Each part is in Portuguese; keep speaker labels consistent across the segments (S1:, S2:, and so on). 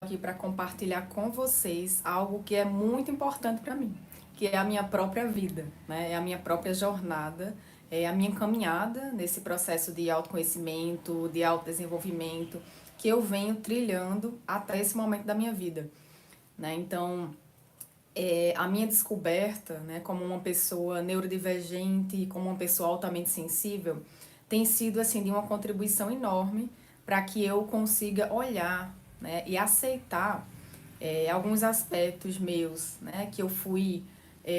S1: aqui para compartilhar com vocês algo que é muito importante para mim, que é a minha própria vida, né? É a minha própria jornada, é a minha caminhada nesse processo de autoconhecimento, de autodesenvolvimento que eu venho trilhando até esse momento da minha vida, né? Então, a minha descoberta, né, como uma pessoa neurodivergente, como uma pessoa altamente sensível, tem sido assim de uma contribuição enorme para que eu consiga olhar, né, e aceitar alguns aspectos meus, né, que eu fui,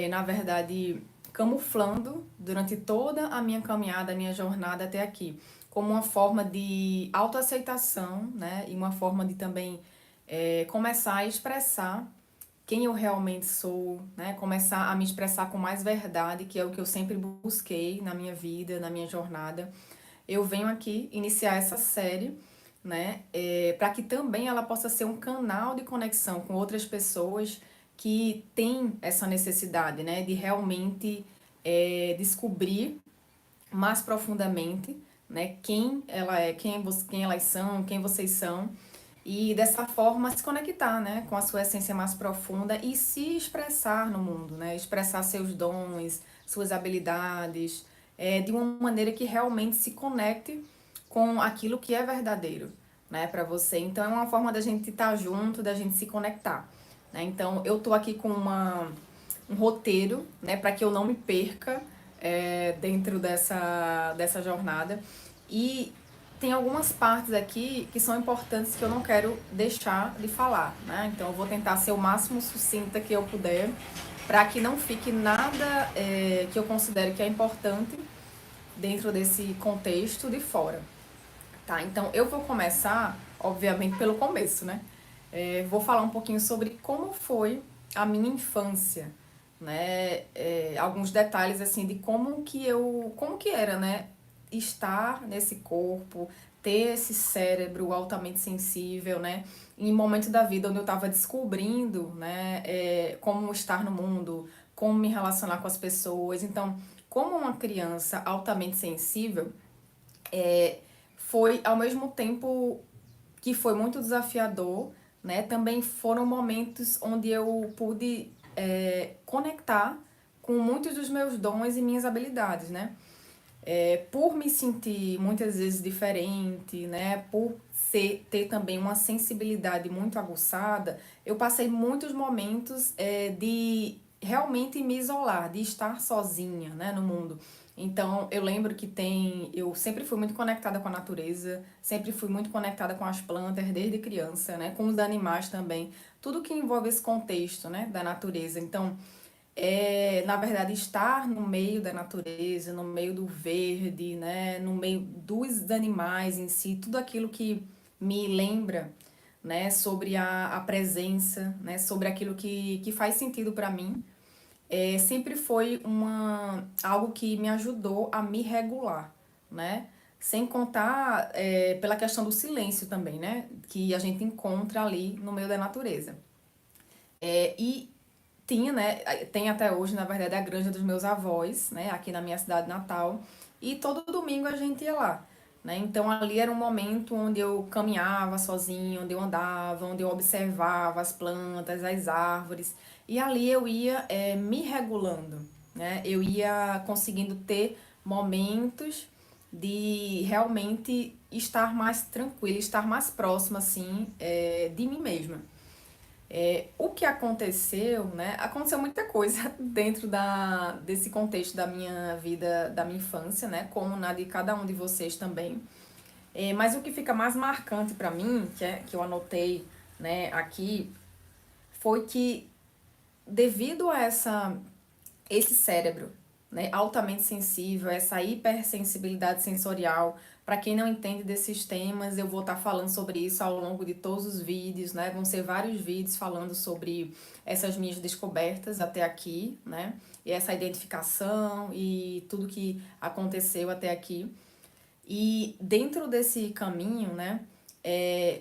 S1: na verdade, camuflando durante toda a minha caminhada, a minha jornada até aqui, como uma forma de autoaceitação, né, e uma forma de também começar a expressar quem eu realmente sou, né? Começar a me expressar com mais verdade, que é o que eu sempre busquei na minha vida, na minha jornada. Eu venho aqui iniciar essa série, né? Para que também ela possa ser um canal de conexão com outras pessoas que têm essa necessidade, né? De realmente descobrir mais profundamente, né? Quem ela é, quem elas são, quem vocês são e dessa forma se conectar, né, com a sua essência mais profunda e se expressar no mundo, né, expressar seus dons, suas habilidades, de uma maneira que realmente se conecte com aquilo que é verdadeiro, né, para você. Então é uma forma da gente estar junto, da gente se conectar, né. Então eu tô aqui com um roteiro, né, para que eu não me perca dentro dessa jornada. E tem algumas partes aqui que são importantes que eu não quero deixar de falar, né? Então eu vou tentar ser o máximo sucinta que eu puder, para que não fique nada que eu considere que é importante dentro desse contexto de fora, tá? Então eu vou começar, obviamente, pelo começo, né? Vou falar um pouquinho sobre como foi a minha infância, né? Alguns detalhes assim de como que era, né? Estar nesse corpo, ter esse cérebro altamente sensível, né? Em momentos da vida onde eu estava descobrindo, né? Como estar no mundo, como me relacionar com as pessoas. Então, como uma criança altamente sensível, foi ao mesmo tempo que foi muito desafiador, né? Também foram momentos onde eu pude conectar com muitos dos meus dons e minhas habilidades, né? Por me sentir muitas vezes diferente, né? Por ter também uma sensibilidade muito aguçada, eu passei muitos momentos de realmente me isolar, de estar sozinha, né, no mundo. Então, eu lembro que eu sempre fui muito conectada com a natureza, sempre fui muito conectada com as plantas desde criança, né, com os animais também, tudo que envolve esse contexto, né, da natureza. Então, na verdade, estar no meio da natureza, no meio do verde, né, no meio dos animais em si, tudo aquilo que me lembra, né, sobre a presença, né, sobre aquilo que faz sentido para mim, sempre foi algo que me ajudou a me regular, né? Sem contar pela questão do silêncio também, né? Que a gente encontra ali no meio da natureza. E tinha, né? Tem até hoje, na verdade, a granja dos meus avós, né? Aqui na minha cidade natal. E todo domingo a gente ia lá, né? Então ali era um momento onde eu caminhava sozinho, onde eu andava, onde eu observava as plantas, as árvores. E ali eu ia me regulando, né? Eu ia conseguindo ter momentos de realmente estar mais tranquila, estar mais próxima, assim, de mim mesma. O que aconteceu, né? Aconteceu muita coisa dentro desse contexto da minha vida, da minha infância, né? Como na de cada um de vocês também. Mas o que fica mais marcante para mim, que eu anotei, né, aqui, foi que devido a esse cérebro, né, altamente sensível, essa hipersensibilidade sensorial. Para quem não entende desses temas, eu vou estar falando sobre isso ao longo de todos os vídeos, né? Vão ser vários vídeos falando sobre essas minhas descobertas até aqui, né? E essa identificação e tudo que aconteceu até aqui. E dentro desse caminho, né,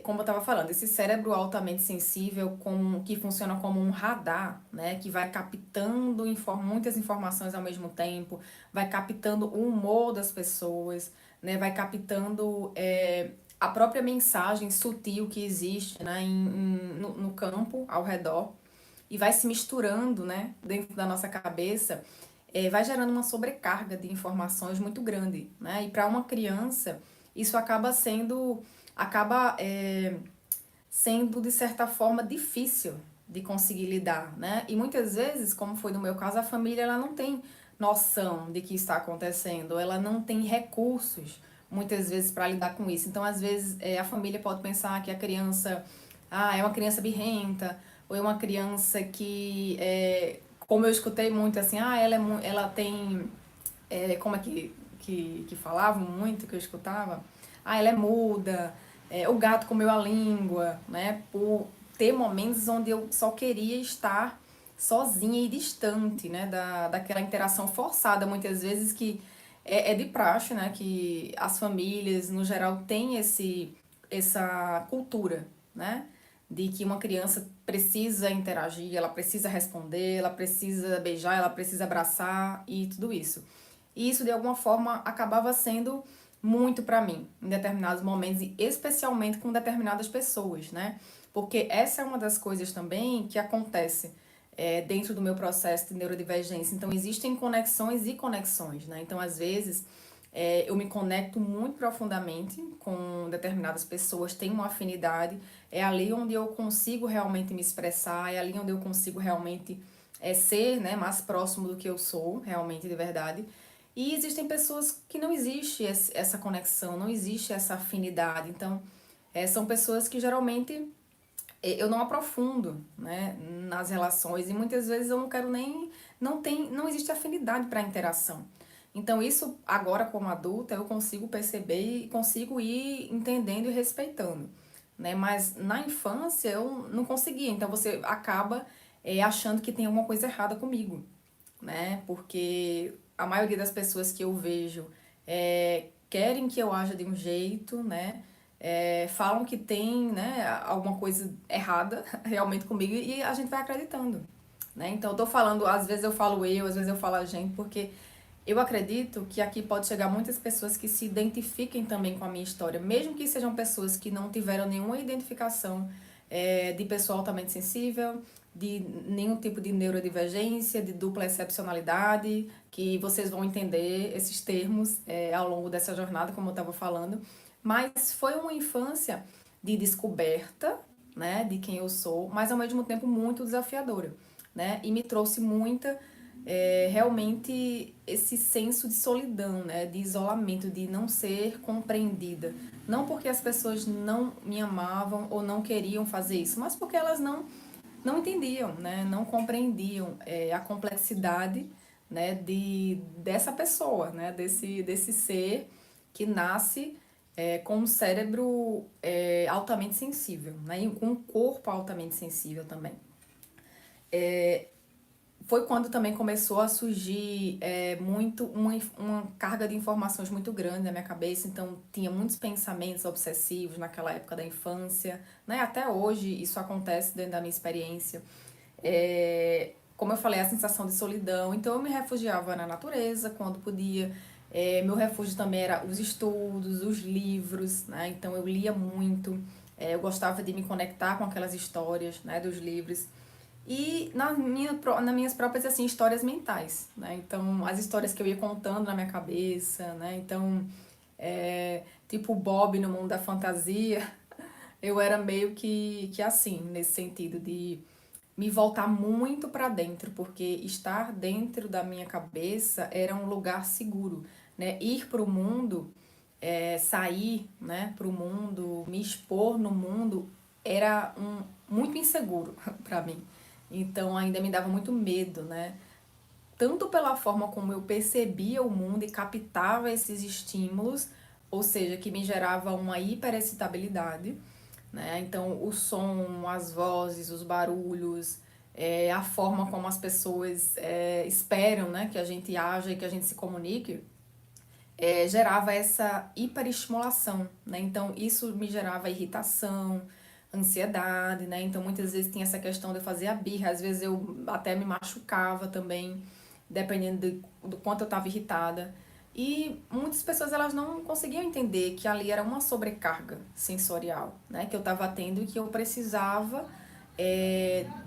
S1: como eu estava falando, esse cérebro altamente sensível que funciona como um radar, né, que vai captando muitas informações ao mesmo tempo, vai captando o humor das pessoas, né, vai captando a própria mensagem sutil que existe, né, no campo ao redor e vai se misturando, né, dentro da nossa cabeça, vai gerando uma sobrecarga de informações muito grande, né? E para uma criança isso acaba sendo de certa forma difícil de conseguir lidar, né? E muitas vezes, como foi no meu caso, a família ela não tem noção de que está acontecendo, ela não tem recursos muitas vezes para lidar com isso. Então, às vezes, a família pode pensar que a criança, é uma criança birrenta, ou é uma criança que, como eu escutei muito assim, ela tem, como é que falavam muito, que eu escutava? Ela é muda, o gato comeu a língua, né? Por ter momentos onde eu só queria estar sozinha e distante, né? Daquela interação forçada, muitas vezes, que é de praxe, né? Que as famílias, no geral, têm essa cultura, né? De que uma criança precisa interagir, ela precisa responder, ela precisa beijar, ela precisa abraçar e tudo isso. E isso, de alguma forma, acabava sendo muito para mim, em determinados momentos, e especialmente com determinadas pessoas, né? Porque essa é uma das coisas também que acontece dentro do meu processo de neurodivergência. Então, existem conexões e conexões, né? Então, às vezes, eu me conecto muito profundamente com determinadas pessoas, tenho uma afinidade, é ali onde eu consigo realmente me expressar, é ali onde eu consigo realmente ser, né, mais próximo do que eu sou, realmente, de verdade. E existem pessoas que não existe essa conexão, não existe essa afinidade. Então, são pessoas que geralmente eu não aprofundo, né, nas relações e muitas vezes eu não quero nem não existe afinidade para interação. Então isso agora como adulta eu consigo perceber e consigo ir entendendo e respeitando, né? Mas na infância eu não conseguia. Então você acaba achando que tem alguma coisa errada comigo, né? Porque a maioria das pessoas que eu vejo querem que eu haja de um jeito, né? Falam que tem, né, alguma coisa errada realmente comigo e a gente vai acreditando, né? Então eu tô falando, às vezes eu falo eu, às vezes eu falo a gente, porque eu acredito que aqui pode chegar muitas pessoas que se identifiquem também com a minha história, mesmo que sejam pessoas que não tiveram nenhuma identificação de pessoa altamente sensível, de nenhum tipo de neurodivergência, de dupla excepcionalidade, que vocês vão entender esses termos ao longo dessa jornada, como eu estava falando. Mas foi uma infância de descoberta, né, de quem eu sou, mas ao mesmo tempo muito desafiadora, né? E me trouxe muita realmente esse senso de solidão, né, de isolamento, de não ser compreendida. Não porque as pessoas não me amavam ou não queriam fazer isso, mas porque elas não entendiam, né, não compreendiam a complexidade, né, dessa pessoa, né, desse ser que nasce com um cérebro altamente sensível, né, e com um corpo altamente sensível também. Foi quando também começou a surgir muito uma carga de informações muito grande na minha cabeça, então tinha muitos pensamentos obsessivos naquela época da infância, né? Até hoje isso acontece dentro da minha experiência. Como eu falei, a sensação de solidão, então eu me refugiava na natureza quando podia. Meu refúgio também era os estudos, os livros, né? Então eu lia muito, eu gostava de me conectar com aquelas histórias, né, dos livros. E nas minhas próprias, assim, histórias mentais, né? Então, as histórias que eu ia contando na minha cabeça, né? Então, tipo Bob no mundo da fantasia, eu era meio que assim, nesse sentido de me voltar muito para dentro, porque estar dentro da minha cabeça era um lugar seguro, né? Ir para o mundo, sair, né, para o mundo, me expor no mundo, era muito inseguro para mim. Então ainda me dava muito medo, né? Tanto pela forma como eu percebia o mundo e captava esses estímulos, ou seja, que me gerava uma hiperexcitabilidade, né? Então, o som, as vozes, os barulhos, a forma como as pessoas esperam, né, que a gente haja e que a gente se comunique, gerava essa hiperestimulação, né? Então, isso me gerava irritação, ansiedade, né? Então, muitas vezes tinha essa questão de eu fazer a birra, às vezes eu até me machucava também, dependendo do quanto eu estava irritada. E muitas pessoas elas não conseguiam entender que ali era uma sobrecarga sensorial, né, que eu estava tendo e que eu precisava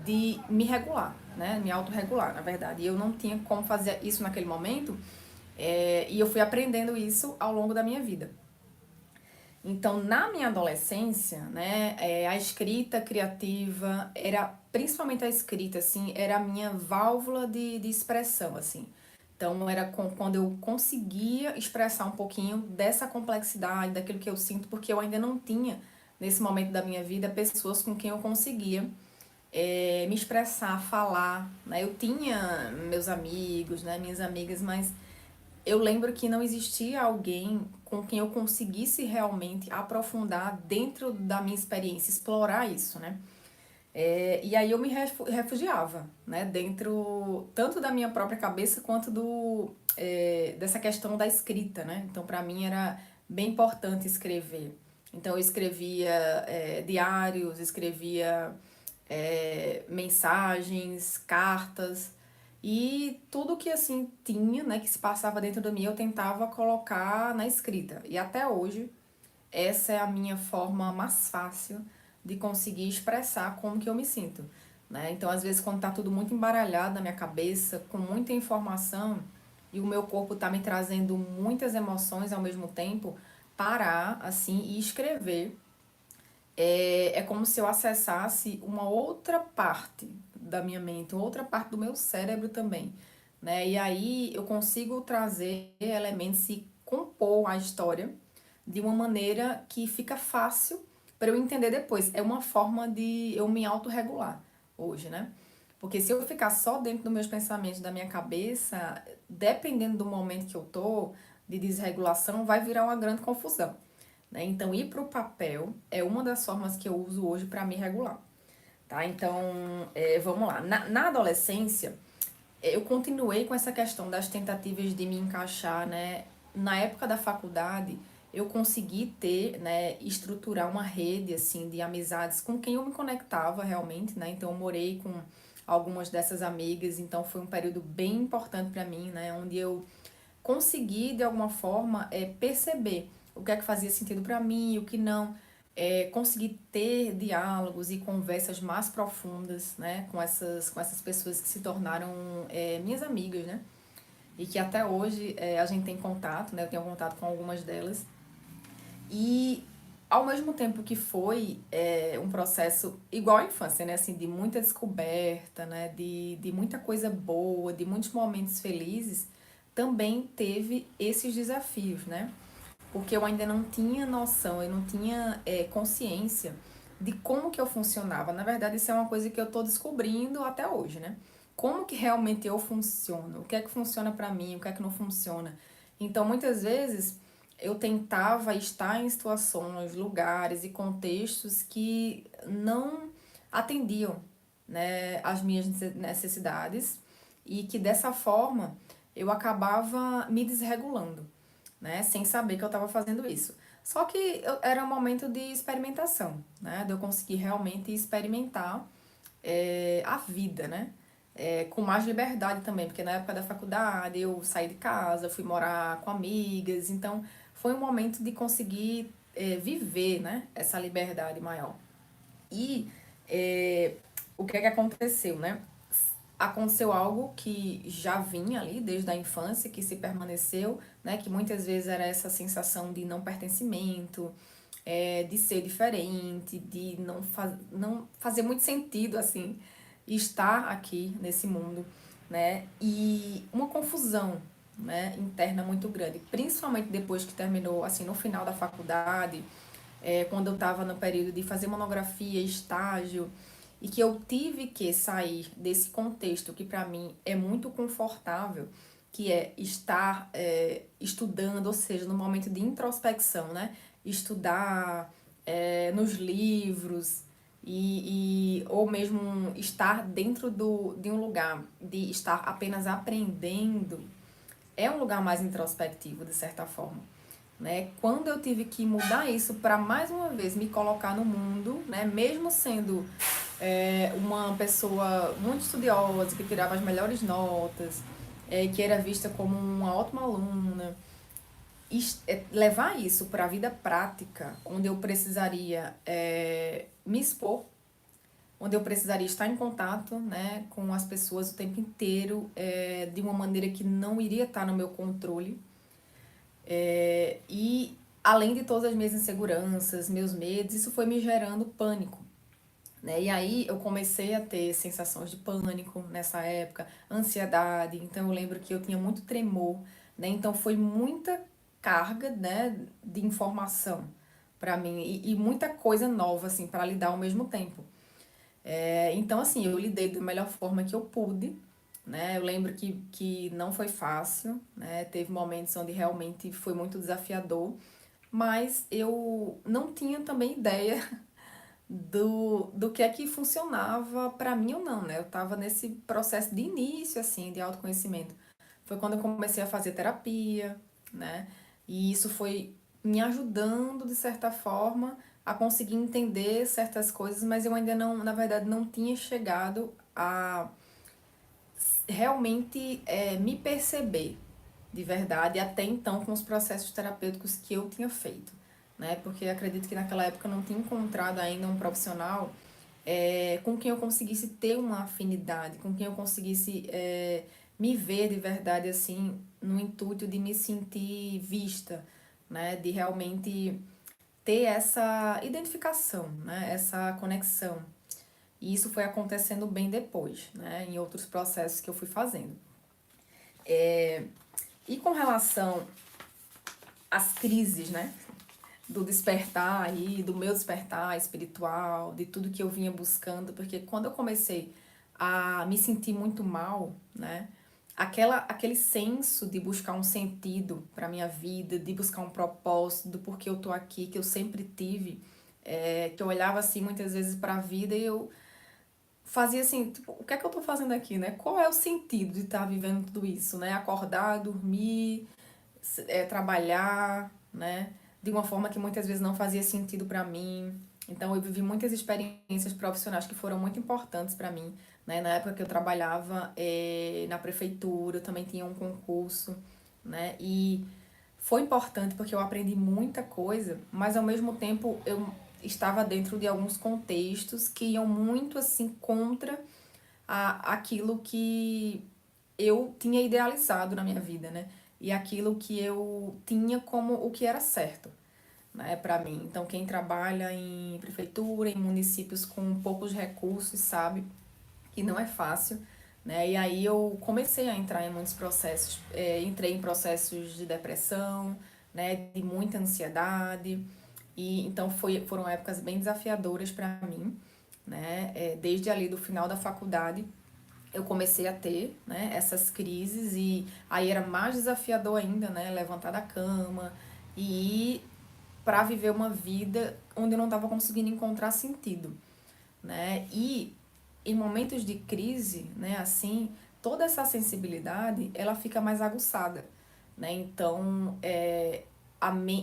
S1: de me regular, né, me autorregular, na verdade. E eu não tinha como fazer isso naquele momento, e eu fui aprendendo isso ao longo da minha vida. Então, na minha adolescência, né, a escrita criativa era, principalmente a escrita, assim, era a minha válvula de expressão, assim. Então, era quando eu conseguia expressar um pouquinho dessa complexidade, daquilo que eu sinto, porque eu ainda não tinha, nesse momento da minha vida, pessoas com quem eu conseguia me expressar, falar, né? Eu tinha meus amigos, né, minhas amigas, mas eu lembro que não existia alguém com quem eu conseguisse realmente aprofundar dentro da minha experiência, explorar isso, né? E aí eu me refugiava, né? Dentro tanto da minha própria cabeça quanto dessa questão da escrita, né? Então, para mim era bem importante escrever. Então, eu escrevia diários, escrevia mensagens, cartas e tudo que assim tinha, né, que se passava dentro de mim, eu tentava colocar na escrita. E até hoje, essa é a minha forma mais fácil de conseguir expressar como que eu me sinto, né? Então, às vezes, quando tá tudo muito embaralhado na minha cabeça, com muita informação, e o meu corpo tá me trazendo muitas emoções ao mesmo tempo, parar assim e escrever é como se eu acessasse uma outra parte da minha mente, outra parte do meu cérebro também, né? E aí eu consigo trazer elementos e compor a história de uma maneira que fica fácil para eu entender depois. É uma forma de eu me autorregular hoje, né? Porque se eu ficar só dentro dos meus pensamentos, da minha cabeça, dependendo do momento que eu tô de desregulação, vai virar uma grande confusão, né? Então, ir para o papel é uma das formas que eu uso hoje para me regular, tá? Então, vamos lá. Na adolescência, eu continuei com essa questão das tentativas de me encaixar, né? Na época da faculdade, eu consegui ter, né, estruturar uma rede, assim, de amizades com quem eu me conectava realmente, né? Então, eu morei com algumas dessas amigas, então foi um período bem importante para mim, né? Onde eu consegui, de alguma forma, perceber o que é que fazia sentido para mim, o que não, conseguir ter diálogos e conversas mais profundas, né, com essas pessoas que se tornaram minhas amigas, né, e que até hoje a gente tem contato, né, eu tenho contato com algumas delas, e ao mesmo tempo que foi um processo igual à infância, né, assim, de muita descoberta, né, de muita coisa boa, de muitos momentos felizes, também teve esses desafios, né? Porque eu ainda não tinha noção, eu não tinha consciência de como que eu funcionava. Na verdade, isso é uma coisa que eu tô descobrindo até hoje, né? Como que realmente eu funciono? O que é que funciona pra mim? O que é que não funciona? Então, muitas vezes eu tentava estar em situações, lugares e contextos que não atendiam, né, as minhas necessidades e que dessa forma eu acabava me desregulando, né, sem saber que eu estava fazendo isso. Só que era um momento de experimentação, né, de eu conseguir realmente experimentar a vida, né, com mais liberdade também, porque na época da faculdade eu saí de casa, fui morar com amigas, então foi um momento de conseguir viver, né, essa liberdade maior. E o que é que aconteceu, né? Aconteceu algo que já vinha ali desde a infância, que se permaneceu, né? Que muitas vezes era essa sensação de não pertencimento, de ser diferente, de não fazer muito sentido, assim, estar aqui nesse mundo, né? E uma confusão, né, interna muito grande, principalmente depois que terminou, assim, no final da faculdade, quando eu estava no período de fazer monografia, estágio, e que eu tive que sair desse contexto que para mim é muito confortável, que é estar estudando, ou seja, no momento de introspecção, né? Estudar nos livros ou mesmo estar dentro de um lugar, de estar apenas aprendendo, é um lugar mais introspectivo, de certa forma, né? Quando eu tive que mudar isso para mais uma vez me colocar no mundo, né? Mesmo sendo uma pessoa muito estudiosa, que tirava as melhores notas, que era vista como uma ótima aluna, levar isso para a vida prática, onde eu precisaria me expor, onde eu precisaria estar em contato, né, com as pessoas o tempo inteiro, de uma maneira que não iria estar no meu controle. E além de todas as minhas inseguranças, meus medos, isso foi me gerando pânico, né? E aí eu comecei a ter sensações de pânico nessa época, ansiedade. Então eu lembro que eu tinha muito tremor, né? Então foi muita carga, né, de informação para mim e muita coisa nova assim para lidar ao mesmo tempo. Então assim, eu lidei da melhor forma que eu pude, né? Eu lembro que não foi fácil, né? Teve momentos onde realmente foi muito desafiador, mas eu não tinha também ideia do que é que funcionava pra mim ou não, né? Eu tava nesse processo de início, assim, de autoconhecimento. Foi quando eu comecei a fazer terapia, né? E isso foi me ajudando, de certa forma, a conseguir entender certas coisas, mas eu ainda não, na verdade, não tinha chegado a realmente me perceber de verdade, até então com os processos terapêuticos que eu tinha feito, né? Porque acredito que naquela época eu não tinha encontrado ainda um profissional com quem eu conseguisse ter uma afinidade, com quem eu conseguisse me ver de verdade, assim, no intuito de me sentir vista, né? De realmente ter essa identificação, né? Essa conexão. E isso foi acontecendo bem depois, né? Em outros processos que eu fui fazendo. E com relação às crises, né? Do despertar aí, do meu despertar espiritual, de tudo que eu vinha buscando, porque quando eu comecei a me sentir muito mal, né? Aquele senso de buscar um sentido para minha vida, de buscar um propósito do porquê eu tô aqui, que eu sempre tive, que eu olhava assim muitas vezes para a vida e eu fazia assim, tipo, o que é que eu tô fazendo aqui, né? Qual é o sentido de estar vivendo tudo isso, né? Acordar, dormir, trabalhar, né? De uma forma que muitas vezes não fazia sentido para mim. Então eu vivi muitas experiências profissionais que foram muito importantes para mim, né? Na época que eu trabalhava na prefeitura, eu também tinha um concurso, né? E foi importante porque eu aprendi muita coisa, mas ao mesmo tempo eu estava dentro de alguns contextos que iam muito assim contra aquilo que eu tinha idealizado na minha vida, né? E aquilo que eu tinha como o que era certo, né, para mim. Então, quem trabalha em prefeitura, em municípios com poucos recursos, sabe que não é fácil, né? E aí eu comecei a entrar em muitos processos, entrei em processos de depressão, né, de muita ansiedade, e então foram épocas bem desafiadoras para mim, né? Desde ali do final da faculdade eu comecei a ter, né, essas crises e aí era mais desafiador ainda, né, levantar da cama e ir para viver uma vida onde eu não estava conseguindo encontrar sentido, né? E em momentos de crise, né, assim, toda essa sensibilidade, ela fica mais aguçada, né? Então,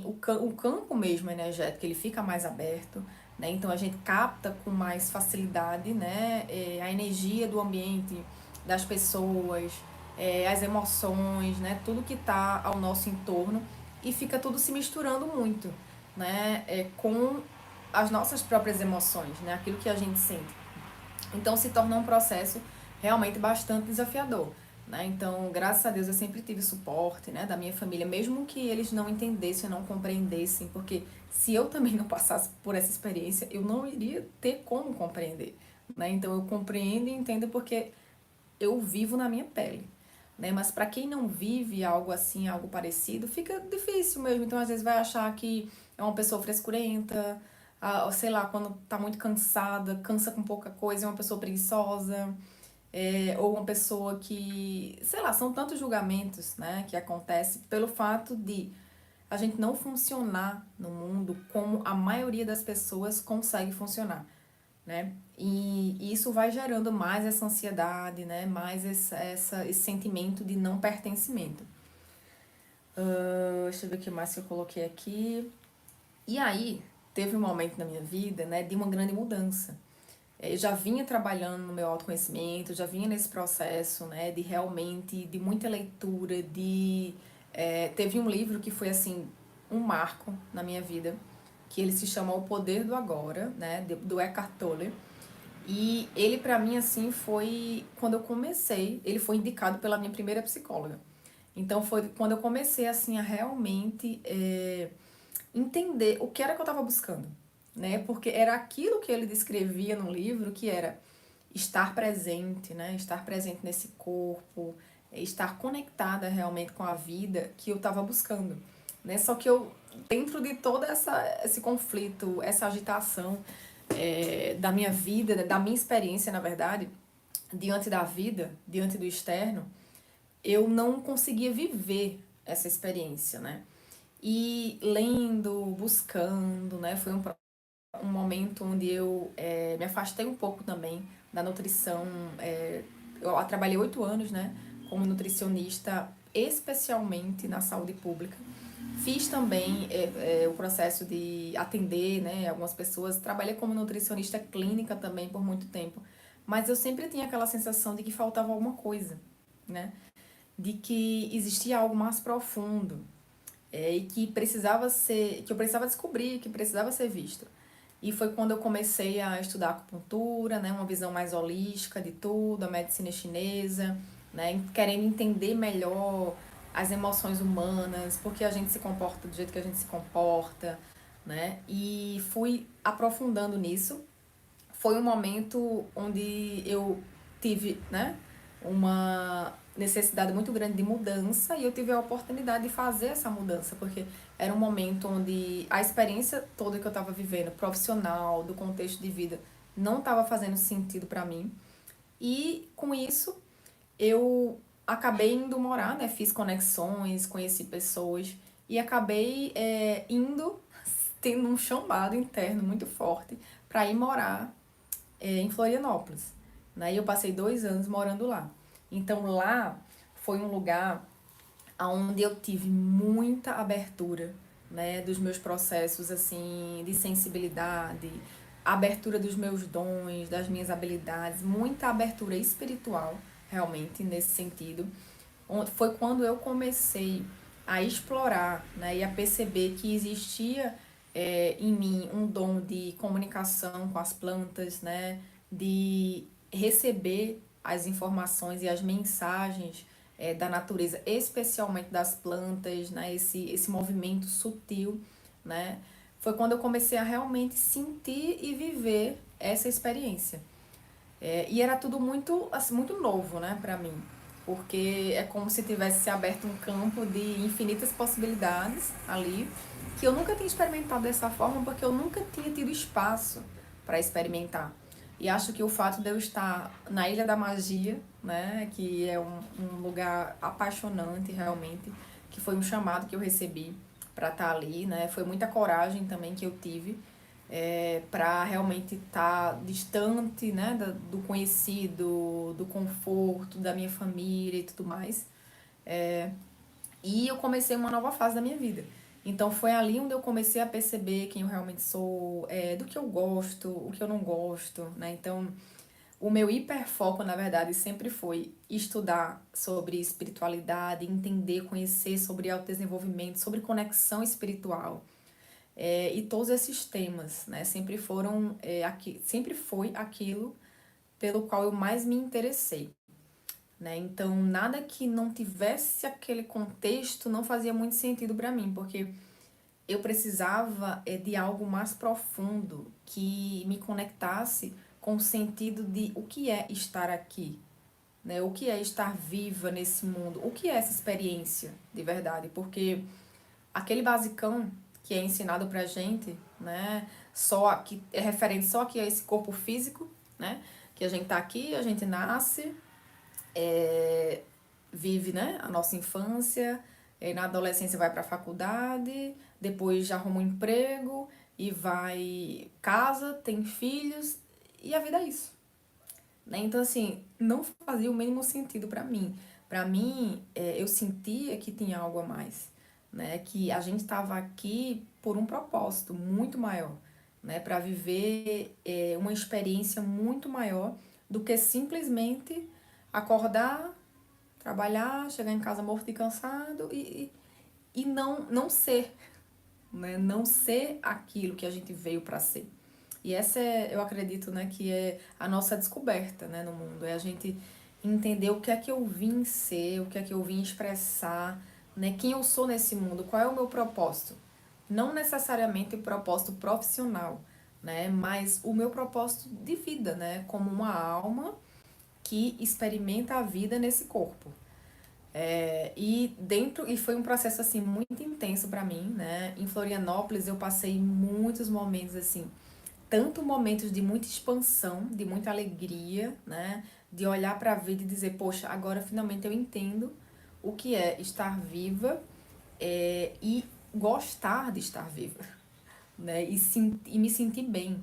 S1: o campo mesmo energético, ele fica mais aberto, né? Então, a gente capta com mais facilidade, né, a energia do ambiente, das pessoas, as emoções, né? Tudo que está ao nosso entorno e fica tudo se misturando muito, né? Com as nossas próprias emoções, né? Aquilo que a gente sente. Então se torna um processo realmente bastante desafiador, né? Então, graças a Deus eu sempre tive suporte, né, da minha família, mesmo que eles não entendessem, não compreendessem, porque se eu também não passasse por essa experiência, eu não iria ter como compreender, né? Então eu compreendo e entendo porque eu vivo na minha pele, né? Mas para quem não vive algo assim, algo parecido, fica difícil mesmo. Então às vezes vai achar que é uma pessoa frescurenta, ou sei lá, quando tá muito cansada, cansa com pouca coisa, é uma pessoa preguiçosa, ou uma pessoa que, sei lá, são tantos julgamentos, né, que acontece pelo fato de a gente não funcionar no mundo como a maioria das pessoas consegue funcionar, né? E isso vai gerando mais essa ansiedade, né? Mais esse sentimento de não pertencimento. Deixa eu ver o que mais que eu coloquei aqui. E aí, teve um momento na minha vida, né, de uma grande mudança. Eu já vinha trabalhando no meu autoconhecimento, já vinha nesse processo, né, de realmente, de muita leitura, de Teve um livro que foi, assim, um marco na minha vida, que ele se chama O Poder do Agora, né, do Eckhart Tolle. E ele, pra mim, assim, foi quando eu comecei, ele foi indicado pela minha primeira psicóloga. Então foi quando eu comecei, assim, a realmente entender o que era que eu estava buscando, né? Porque era aquilo que ele descrevia no livro, que era estar presente, né? Estar presente nesse corpo, estar conectada realmente com a vida que eu estava buscando, né? Só que eu, dentro de todo esse conflito, essa agitação da minha vida, da minha experiência, na verdade, diante da vida, diante do externo, eu não conseguia viver essa experiência, né? E lendo, buscando, né? Foi um momento onde eu me afastei um pouco também da nutrição. Eu trabalhei 8 anos, né, como nutricionista, especialmente na saúde pública. Fiz também o processo de atender, né, algumas pessoas. Trabalhei como nutricionista clínica também por muito tempo. Mas eu sempre tinha aquela sensação de que faltava alguma coisa, né? De que existia algo mais profundo, e que eu precisava descobrir, que precisava ser visto. E foi quando eu comecei a estudar acupuntura, né, uma visão mais holística de tudo, a medicina chinesa, né, querendo entender melhor as emoções humanas, porque a gente se comporta do jeito que a gente se comporta, né? E fui aprofundando nisso. Foi um momento onde eu tive, né, uma necessidade muito grande de mudança e eu tive a oportunidade de fazer essa mudança, porque era um momento onde a experiência toda que eu estava vivendo, profissional, do contexto de vida, não estava fazendo sentido para mim. E com isso, eu acabei indo morar, né, fiz conexões, conheci pessoas e acabei indo, tendo um chamado interno muito forte para ir morar em Florianópolis, né? E eu passei 2 anos morando lá. Então lá foi um lugar onde eu tive muita abertura, né, dos meus processos assim de sensibilidade, abertura dos meus dons, das minhas habilidades, muita abertura espiritual, realmente nesse sentido. Foi quando eu comecei a explorar, né, e a perceber que existia em mim um dom de comunicação com as plantas, né, de receber as informações e as mensagens da natureza, especialmente das plantas, né, esse movimento sutil, né, foi quando eu comecei a realmente sentir e viver essa experiência. E era tudo muito, assim, muito novo, né, pra mim. Porque é como se tivesse se aberto um campo de infinitas possibilidades ali, que eu nunca tinha experimentado dessa forma, porque eu nunca tinha tido espaço para experimentar. E acho que o fato de eu estar na Ilha da Magia, né, que é um lugar apaixonante realmente, que foi um chamado que eu recebi para estar ali, né, foi muita coragem também que eu tive para realmente estar distante, né, do conhecido, do conforto, da minha família e tudo mais. E eu comecei uma nova fase da minha vida. Então foi ali onde eu comecei a perceber quem eu realmente sou, do que eu gosto, o que eu não gosto, né? Então o meu hiperfoco, na verdade, sempre foi estudar sobre espiritualidade, entender, conhecer sobre autodesenvolvimento, sobre conexão espiritual. E todos esses temas, né, sempre foram sempre foi aquilo pelo qual eu mais me interessei, né? Então, nada que não tivesse aquele contexto não fazia muito sentido para mim, porque eu precisava de algo mais profundo que me conectasse com o sentido de o que é estar aqui, né? O que é estar viva nesse mundo? O que é essa experiência de verdade? Porque aquele basicão que é ensinado pra gente, né? Só que é referente só aqui a esse corpo físico, né? Que a gente tá aqui, a gente nasce, vive, né, a nossa infância, na adolescência vai pra faculdade, depois já arruma um emprego e vai casa, tem filhos e a vida é isso, né? Então assim, não fazia o mínimo sentido pra mim. Pra mim, eu sentia que tinha algo a mais, né? Que a gente estava aqui por um propósito muito maior, né? Para viver uma experiência muito maior do que simplesmente acordar, trabalhar, chegar em casa morto e cansado e não ser, né? Não ser aquilo que a gente veio para ser. E essa é, eu acredito, né, que é a nossa descoberta, né, no mundo. É a gente entender o que é que eu vim ser, o que é que eu vim expressar, né, quem eu sou nesse mundo, qual é o meu propósito. Não necessariamente o propósito profissional, né, mas o meu propósito de vida, né, como uma alma que experimenta a vida nesse corpo. E foi um processo assim muito intenso para mim, né? Em Florianópolis eu passei muitos momentos assim, tanto momentos de muita expansão, de muita alegria, né? De olhar para a vida e dizer, poxa, agora finalmente eu entendo o que é estar viva, e gostar de estar viva, né? E me sentir bem,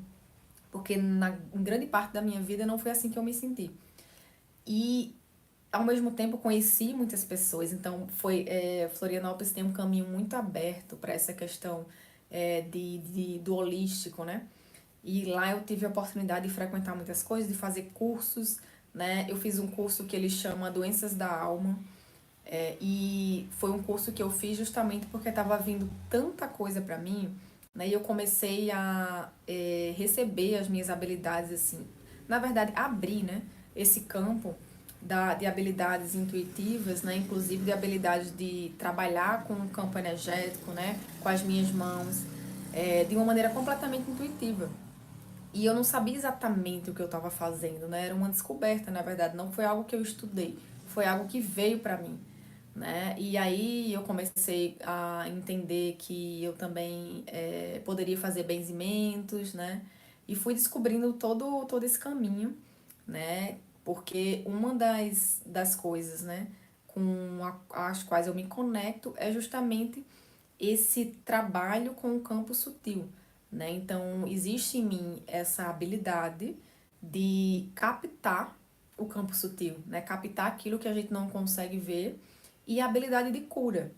S1: porque em grande parte da minha vida não foi assim que eu me senti. E ao mesmo tempo conheci muitas pessoas, então Florianópolis tem um caminho muito aberto para essa questão do holístico, né? E lá eu tive a oportunidade de frequentar muitas coisas, de fazer cursos, né? Eu fiz um curso que ele chama Doenças da Alma, e foi um curso que eu fiz justamente porque estava vindo tanta coisa para mim, né? E eu comecei a receber as minhas habilidades, assim, na verdade, abrir, né? Esse campo de habilidades intuitivas, né? Inclusive de habilidades de trabalhar com o campo energético, né? Com as minhas mãos, de uma maneira completamente intuitiva. E eu não sabia exatamente o que eu estava fazendo, né? Era uma descoberta, na verdade, não foi algo que eu estudei, foi algo que veio para mim, né? E aí eu comecei a entender que eu também poderia fazer benzimentos, né? E fui descobrindo todo esse caminho, né? Porque uma das coisas, né, as quais eu me conecto é justamente esse trabalho com o campo sutil, né? Então, existe em mim essa habilidade de captar o campo sutil, né? Captar aquilo que a gente não consegue ver e a habilidade de cura,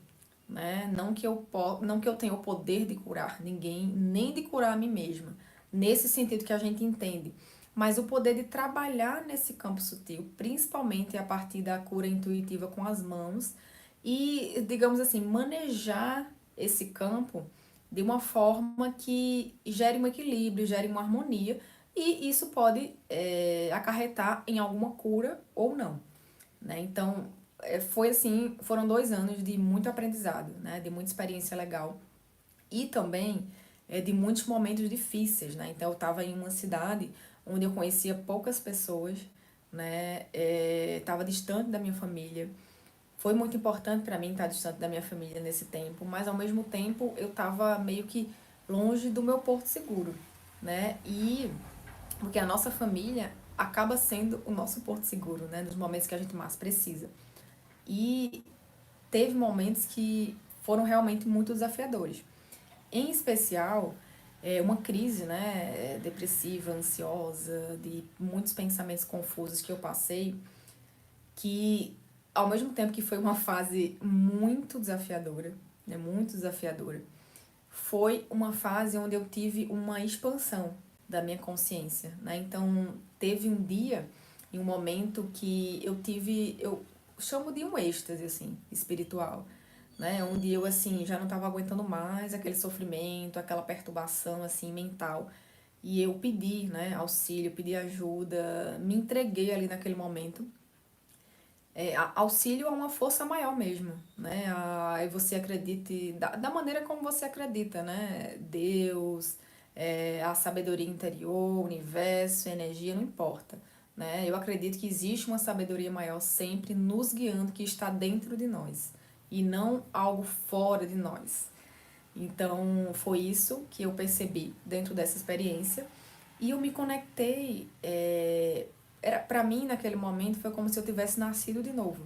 S1: né? Não que eu tenha o poder de curar ninguém, nem de curar a mim mesma, nesse sentido que a gente entende, mas o poder de trabalhar nesse campo sutil, principalmente a partir da cura intuitiva com as mãos e, digamos assim, manejar esse campo de uma forma que gere um equilíbrio, gere uma harmonia, e isso pode acarretar em alguma cura ou não, né? Então, foi assim, foram 2 anos de muito aprendizado, né? De muita experiência legal e também de muitos momentos difíceis, né? Então, eu estava em uma cidade onde eu conhecia poucas pessoas, né? Estava distante da minha família. Foi muito importante para mim estar distante da minha família nesse tempo, mas ao mesmo tempo eu estava meio que longe do meu porto seguro, né? E porque a nossa família acaba sendo o nosso porto seguro, né? Nos momentos que a gente mais precisa. E teve momentos que foram realmente muito desafiadores. Em especial, uma crise, né, depressiva, ansiosa, de muitos pensamentos confusos que eu passei, que ao mesmo tempo que foi uma fase muito desafiadora, né, muito desafiadora, foi uma fase onde eu tive uma expansão da minha consciência, né? Então, teve um dia, em um momento que eu chamo de um êxtase, assim, espiritual, né? Onde eu, assim, já não estava aguentando mais aquele sofrimento, aquela perturbação, assim, mental. E eu pedi, né, auxílio, pedi ajuda, me entreguei ali naquele momento. Auxílio a uma força maior mesmo, né? Aí você acredite da maneira como você acredita, né? Deus, a sabedoria interior, o universo, energia, não importa, né? Eu acredito que existe uma sabedoria maior sempre nos guiando que está dentro de nós e não algo fora de nós. Então, foi isso que eu percebi dentro dessa experiência. E eu me conectei. Para mim, naquele momento, foi como se eu tivesse nascido de novo,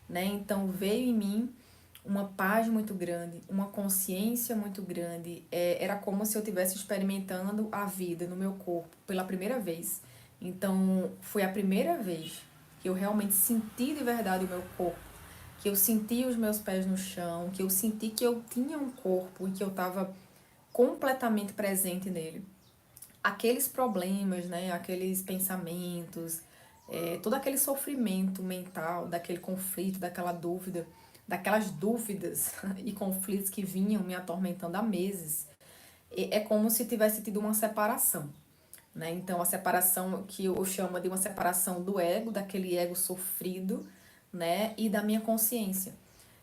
S1: né? Então, veio em mim uma paz muito grande, uma consciência muito grande. Era como se eu estivesse experimentando a vida no meu corpo pela primeira vez. Então, foi a primeira vez que eu realmente senti de verdade o meu corpo, que eu senti os meus pés no chão, que eu senti que eu tinha um corpo e que eu estava completamente presente nele. Aqueles problemas, né, aqueles pensamentos, todo aquele sofrimento mental, daquele conflito, daquela dúvida, daquelas dúvidas e conflitos que vinham me atormentando há meses, é como se tivesse tido uma separação, né? Então, a separação que eu chamo de uma separação do ego, daquele ego sofrido, né? E da minha consciência.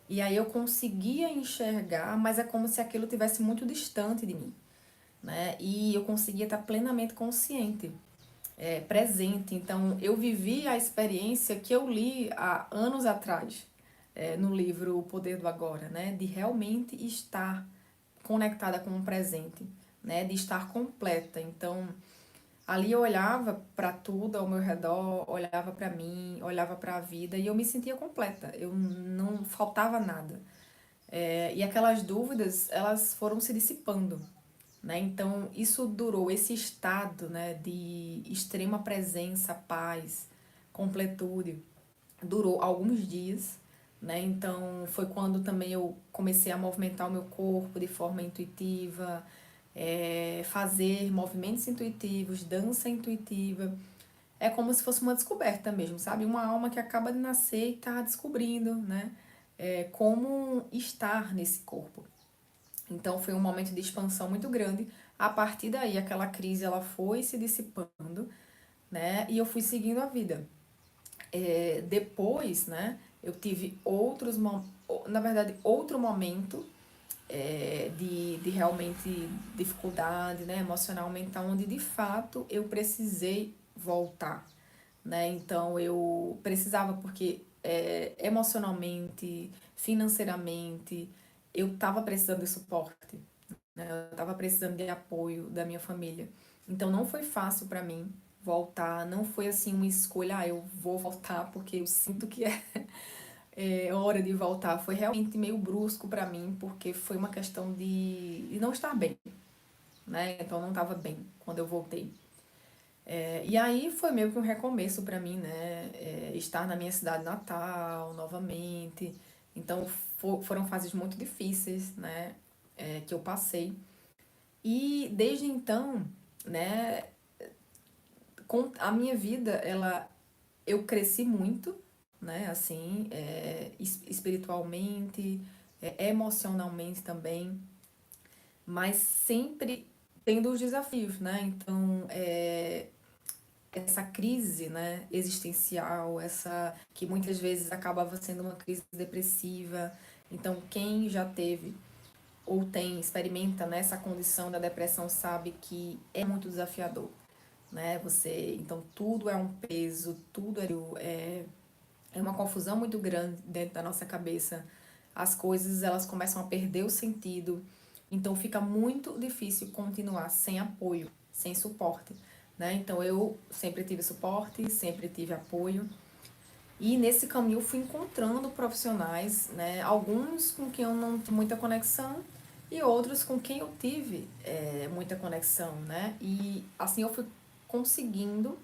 S1: E aí eu conseguia enxergar, mas é como se aquilo tivesse muito distante de mim, né? E eu conseguia estar plenamente consciente, presente. Então, eu vivi a experiência que eu li há anos atrás, no livro O Poder do Agora, né? De realmente estar conectada com o presente, né? De estar completa. Então, ali eu olhava para tudo ao meu redor, olhava para mim, olhava para a vida e eu me sentia completa. Eu não faltava nada. E aquelas dúvidas, elas foram se dissipando, né? Então, isso durou, esse estado, né, de extrema presença, paz, completude, durou alguns dias, né? Então, foi quando também eu comecei a movimentar o meu corpo de forma intuitiva, fazer movimentos intuitivos, dança intuitiva. É como se fosse uma descoberta mesmo, sabe? Uma alma que acaba de nascer e está descobrindo, né? Como estar nesse corpo. Então foi um momento de expansão muito grande. A partir daí, aquela crise ela foi se dissipando, né? E eu fui seguindo a vida. Depois, né? Eu tive na verdade, outro momento de realmente dificuldade, né? Emocional, mental, onde de fato eu precisei voltar, né? Então eu precisava porque emocionalmente, financeiramente, eu estava precisando de suporte, né? Eu estava precisando de apoio da minha família. Então não foi fácil para mim voltar, não foi assim uma escolha, eu vou voltar porque eu sinto que é hora de voltar. Foi realmente meio brusco para mim, porque foi uma questão de não estar bem, né? Então eu não estava bem quando eu voltei. E aí foi meio que um recomeço para mim, né? Estar na minha cidade natal novamente. Então foram fases muito difíceis, né? Que eu passei. E desde então, né, com a minha vida, eu cresci muito, né, assim, espiritualmente, emocionalmente também, mas sempre tendo os desafios, né? Então, essa crise, né, existencial, essa que muitas vezes acabava sendo uma crise depressiva. Então, quem já teve ou experimenta nessa condição da depressão sabe que é muito desafiador, né? Então tudo é um peso, tudo é uma confusão muito grande dentro da nossa cabeça. As coisas elas começam a perder o sentido. Então fica muito difícil continuar sem apoio, sem suporte, né? Então eu sempre tive suporte, sempre tive apoio. E nesse caminho eu fui encontrando profissionais, né? Alguns com quem eu não tive muita conexão e outros com quem eu tive muita conexão, né? E assim eu fui conseguindo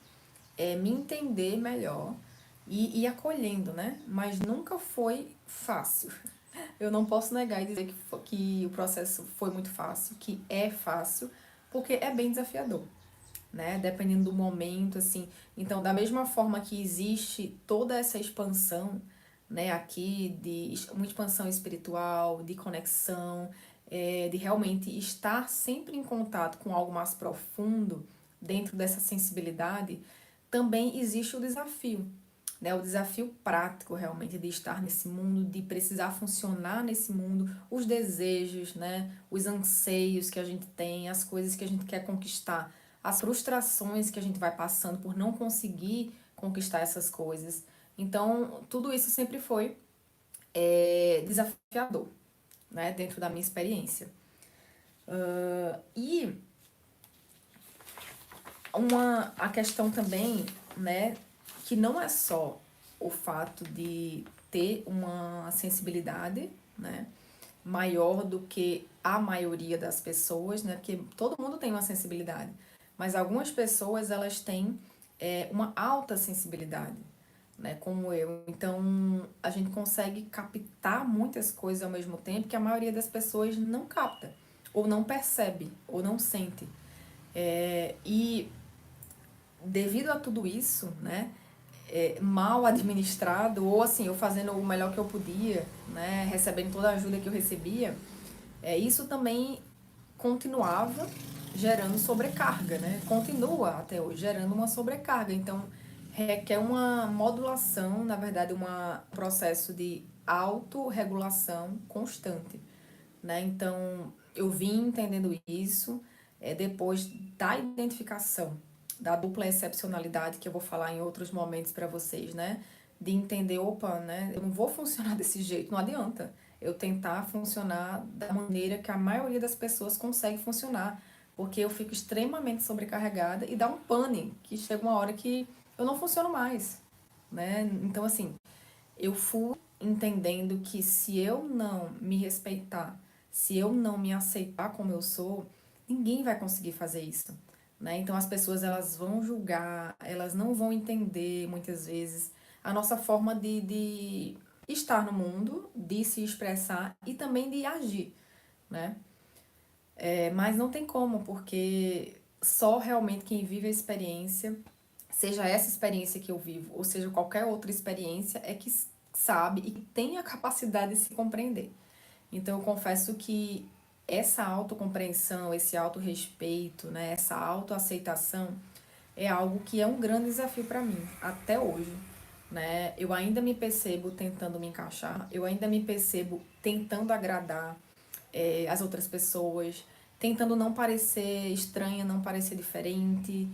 S1: me entender melhor e acolhendo, né? Mas nunca foi fácil. Eu não posso negar e dizer que o processo foi muito fácil, que é fácil, porque é bem desafiador, né? Dependendo do momento, assim. Então, da mesma forma que existe toda essa expansão, né, aqui, de uma expansão espiritual, de conexão, de realmente estar sempre em contato com algo mais profundo, dentro dessa sensibilidade, também existe o desafio, né? O desafio prático realmente de estar nesse mundo, de precisar funcionar nesse mundo, os desejos, né? Os anseios que a gente tem, as coisas que a gente quer conquistar, as frustrações que a gente vai passando por não conseguir conquistar essas coisas. Então, tudo isso sempre foi desafiador, né? Dentro da minha experiência. E a questão também, né, que não é só o fato de ter uma sensibilidade, né, maior do que a maioria das pessoas, né, porque todo mundo tem uma sensibilidade, mas algumas pessoas elas têm uma alta sensibilidade, né, como eu. Então a gente consegue captar muitas coisas ao mesmo tempo que a maioria das pessoas não capta, ou não percebe, ou não sente. E devido a tudo isso, né, mal administrado, ou assim, eu fazendo o melhor que eu podia, né, recebendo toda a ajuda que eu recebia, isso também continuava gerando sobrecarga, né? Continua até hoje gerando uma sobrecarga. Então, requer uma modulação, na verdade, um processo de autorregulação constante, né? Então, eu vim entendendo isso depois da identificação da dupla excepcionalidade, que eu vou falar em outros momentos para vocês, né? De entender, opa, né? Eu não vou funcionar desse jeito, não adianta eu tentar funcionar da maneira que a maioria das pessoas consegue funcionar, porque eu fico extremamente sobrecarregada e dá um pane, que chega uma hora que eu não funciono mais, né? Então, assim, eu fui entendendo que se eu não me respeitar, se eu não me aceitar como eu sou, ninguém vai conseguir fazer isso, né? Então as pessoas elas vão julgar, elas não vão entender muitas vezes a nossa forma de estar no mundo, de se expressar e também de agir, né? Mas não tem como, porque só realmente quem vive a experiência, seja essa experiência que eu vivo, ou seja qualquer outra experiência, é que sabe e tem a capacidade de se compreender. Então eu confesso que essa autocompreensão, esse autorrespeito, né, essa autoaceitação é algo que é um grande desafio para mim, até hoje. Né? Eu ainda me percebo tentando me encaixar, eu ainda me percebo tentando agradar as outras pessoas, tentando não parecer estranha, não parecer diferente.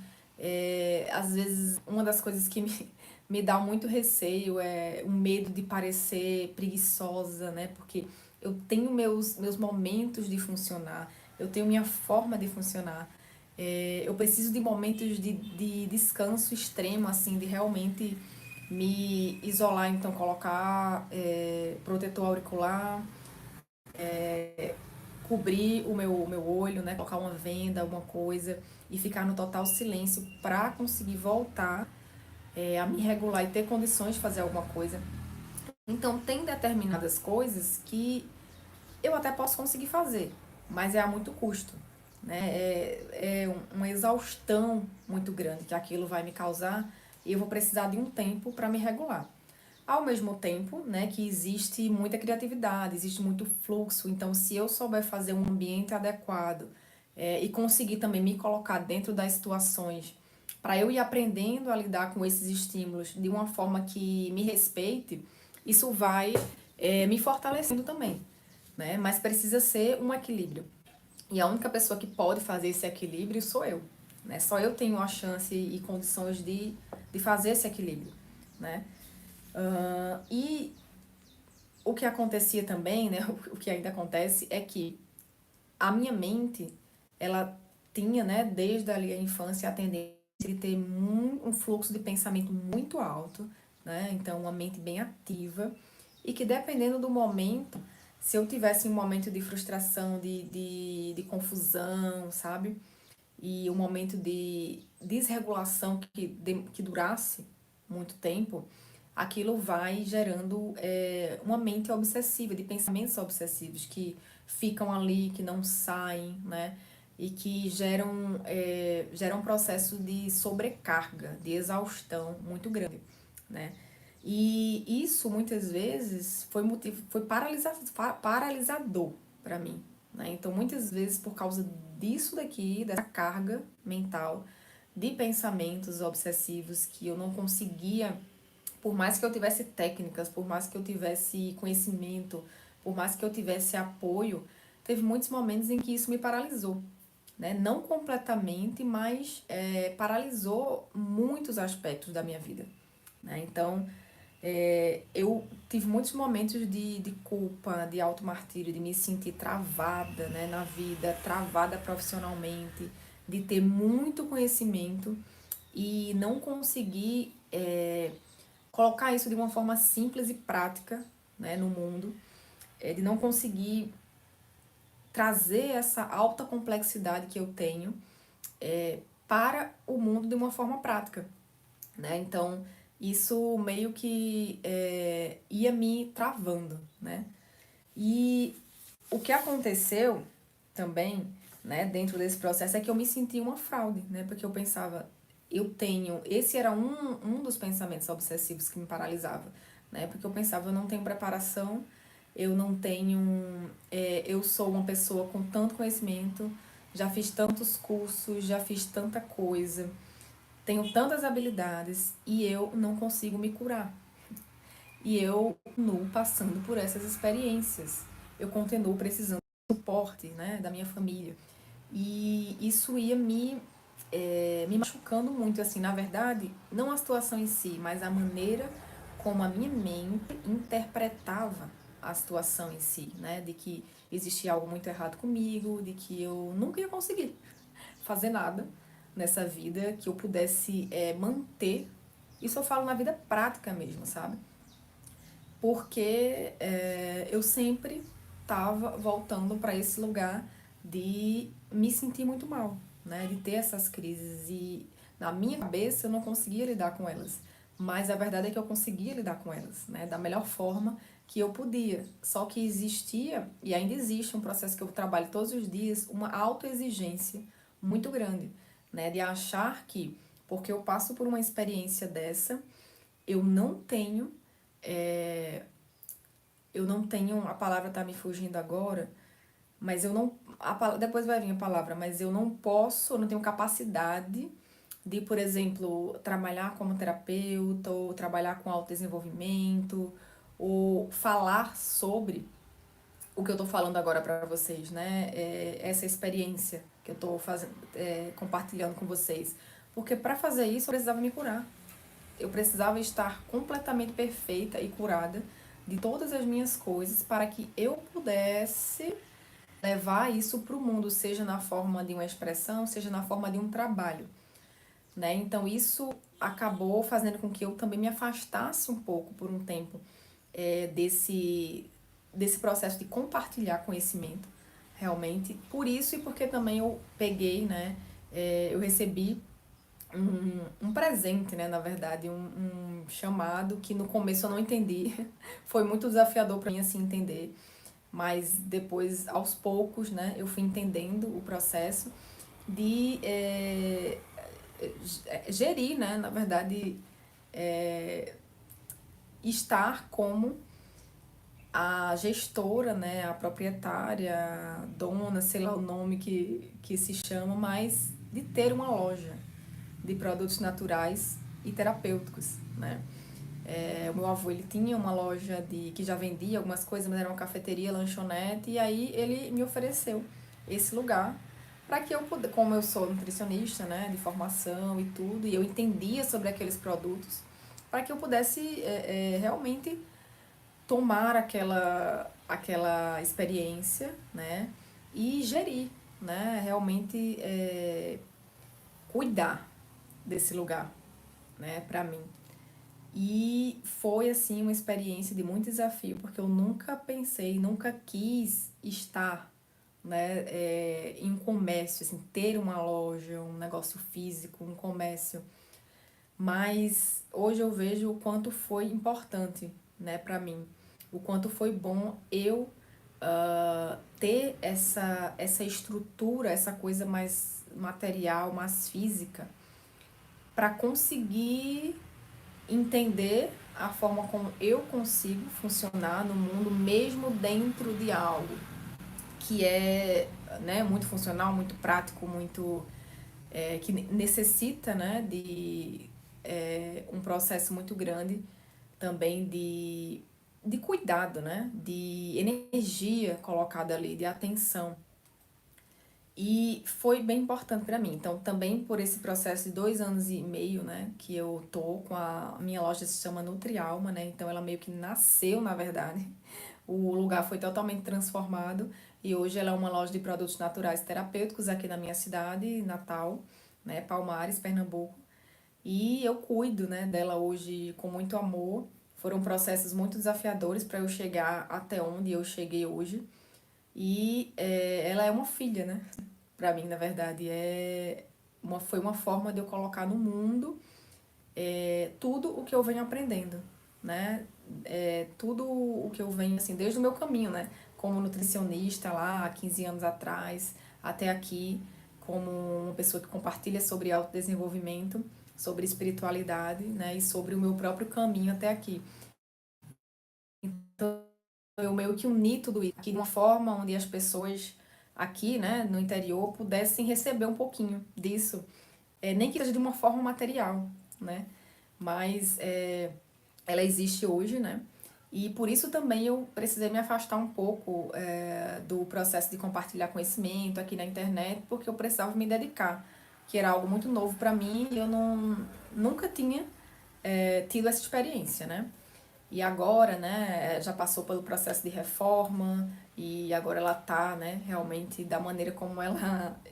S1: Às vezes, uma das coisas que me dá muito receio é o medo de parecer preguiçosa, né? Porque eu tenho meus momentos de funcionar, eu tenho minha forma de funcionar. Eu preciso de momentos de descanso extremo, assim, de realmente me isolar, então colocar protetor auricular, cobrir o meu olho, né? Colocar uma venda, alguma coisa e ficar no total silêncio para conseguir voltar a me regular e ter condições de fazer alguma coisa. Então, tem determinadas coisas que eu até posso conseguir fazer, mas é a muito custo, né? Uma exaustão muito grande que aquilo vai me causar e eu vou precisar de um tempo para me regular. Ao mesmo tempo, né, que existe muita criatividade, existe muito fluxo, então se eu souber fazer um ambiente adequado e conseguir também me colocar dentro das situações para eu ir aprendendo a lidar com esses estímulos de uma forma que me respeite, isso vai me fortalecendo também, né? Mas precisa ser um equilíbrio. E a única pessoa que pode fazer esse equilíbrio sou eu, né? Só eu tenho a chance e condições de fazer esse equilíbrio, né? E o que acontecia também, né, o que ainda acontece é que a minha mente, ela tinha, né, desde ali a infância a tendência de ter um fluxo de pensamento muito alto, né, então uma mente bem ativa e que dependendo do momento, se eu tivesse um momento de frustração, de confusão, sabe, e um momento de desregulação que durasse muito tempo, aquilo vai gerando uma mente obsessiva, de pensamentos obsessivos que ficam ali, que não saem, né? E que geram um processo de sobrecarga, de exaustão muito grande, né? E isso muitas vezes foi paralisador para mim, né? Então muitas vezes por causa disso daqui, dessa carga mental de pensamentos obsessivos que eu não conseguia, por mais que eu tivesse técnicas, por mais que eu tivesse conhecimento, por mais que eu tivesse apoio, teve muitos momentos em que isso me paralisou, né? Não completamente, mas paralisou muitos aspectos da minha vida, né? Então, eu tive muitos momentos de culpa, de automartírio, de me sentir travada, né, na vida, travada profissionalmente, de ter muito conhecimento e não conseguir colocar isso de uma forma simples e prática, né, no mundo, de não conseguir trazer essa alta complexidade que eu tenho para o mundo de uma forma prática, né? Então, isso meio que ia me travando, né? E o que aconteceu também, né, dentro desse processo é que eu me senti uma fraude, né? Porque eu pensava, esse era um dos pensamentos obsessivos que me paralisava, né? Porque eu pensava, eu não tenho preparação, eu não tenho, eu sou uma pessoa com tanto conhecimento, já fiz tantos cursos, já fiz tanta coisa, tenho tantas habilidades e eu não consigo me curar. E eu continuo passando por essas experiências. Eu continuo precisando do suporte, né, da minha família. E isso ia me machucando muito, assim, na verdade, não a situação em si, mas a maneira como a minha mente interpretava a situação em si, né? De que existia algo muito errado comigo, de que eu nunca ia conseguir fazer nada nessa vida que eu pudesse manter. Isso eu falo na vida prática mesmo, sabe? Porque eu sempre estava voltando para esse lugar de me sentir muito mal, né? De ter essas crises e na minha cabeça eu não conseguia lidar com elas, mas a verdade é que eu conseguia lidar com elas, né? Da melhor forma que eu podia. Só que existia e ainda existe um processo que eu trabalho todos os dias, uma autoexigência muito grande, né? De achar que porque eu passo por uma experiência dessa, eu não tenho é, eu não tenho, a palavra tá me fugindo agora, mas eu não, depois vai vir a palavra, mas eu não posso, eu não tenho capacidade de, por exemplo, trabalhar como terapeuta, ou trabalhar com autodesenvolvimento, ou falar sobre o que eu tô falando agora para vocês, né? Essa experiência que eu tô fazendo, compartilhando com vocês. Porque para fazer isso eu precisava me curar. Eu precisava estar completamente perfeita e curada de todas as minhas coisas para que eu pudesse levar isso para o mundo, seja na forma de uma expressão, seja na forma de um trabalho, né? Então isso acabou fazendo com que eu também me afastasse um pouco por um tempo desse processo de compartilhar conhecimento, realmente. Por isso e porque também eu peguei, né? Eu recebi um presente, né? Na verdade, um chamado que no começo eu não entendi. Foi muito desafiador para mim assim entender, mas depois, aos poucos, né? Eu fui entendendo o processo de gerir, né? Na verdade, estar como a gestora, né? A proprietária, a dona, sei lá o nome que se chama, mas de ter uma loja de produtos naturais e terapêuticos, né? O meu avô, ele tinha uma loja que já vendia algumas coisas, mas era uma cafeteria, lanchonete, e aí ele me ofereceu esse lugar para que eu pudesse, como eu sou nutricionista, né, de formação e tudo, e eu entendia sobre aqueles produtos, para que eu pudesse realmente tomar aquela experiência, né, e gerir, né, realmente cuidar desse lugar, né, para mim. E foi assim uma experiência de muito desafio, porque eu nunca pensei, nunca quis estar, né, em um comércio, assim, ter uma loja, um negócio físico, um comércio. Mas hoje eu vejo o quanto foi importante, né, para mim, o quanto foi bom eu ter essa estrutura, essa coisa mais material, mais física, para conseguir entender a forma como eu consigo funcionar no mundo, mesmo dentro de algo que é, né, muito funcional, muito prático, muito que necessita, né, de um processo muito grande também de cuidado, né, de energia colocada ali, de atenção. E foi bem importante para mim. Então, também por esse processo de 2 anos e meio, né, que eu tô com a minha loja se chama Nutrialma, né? Então, ela meio que nasceu, na verdade. O lugar foi totalmente transformado e hoje ela é uma loja de produtos naturais terapêuticos aqui na minha cidade, Natal, né, Palmares, Pernambuco. E eu cuido, né, dela hoje com muito amor. Foram processos muito desafiadores para eu chegar até onde eu cheguei hoje. E ela é uma filha, né? Pra mim, na verdade, foi uma forma de eu colocar no mundo tudo o que eu venho aprendendo, né? Tudo o que eu venho, assim, desde o meu caminho, né? Como nutricionista lá, há 15 anos atrás, até aqui, como uma pessoa que compartilha sobre autodesenvolvimento, sobre espiritualidade, né, e sobre o meu próprio caminho até aqui. Então, eu meio que uni tudo isso aqui de uma forma onde as pessoas aqui, né, no interior, pudessem receber um pouquinho disso, nem que seja de uma forma material, né, mas ela existe hoje, né, e por isso também eu precisei me afastar um pouco do processo de compartilhar conhecimento aqui na internet, porque eu precisava me dedicar, que era algo muito novo para mim e eu nunca tinha tido essa experiência, né? E agora, né, já passou pelo processo de reforma e agora ela tá, né, realmente da maneira como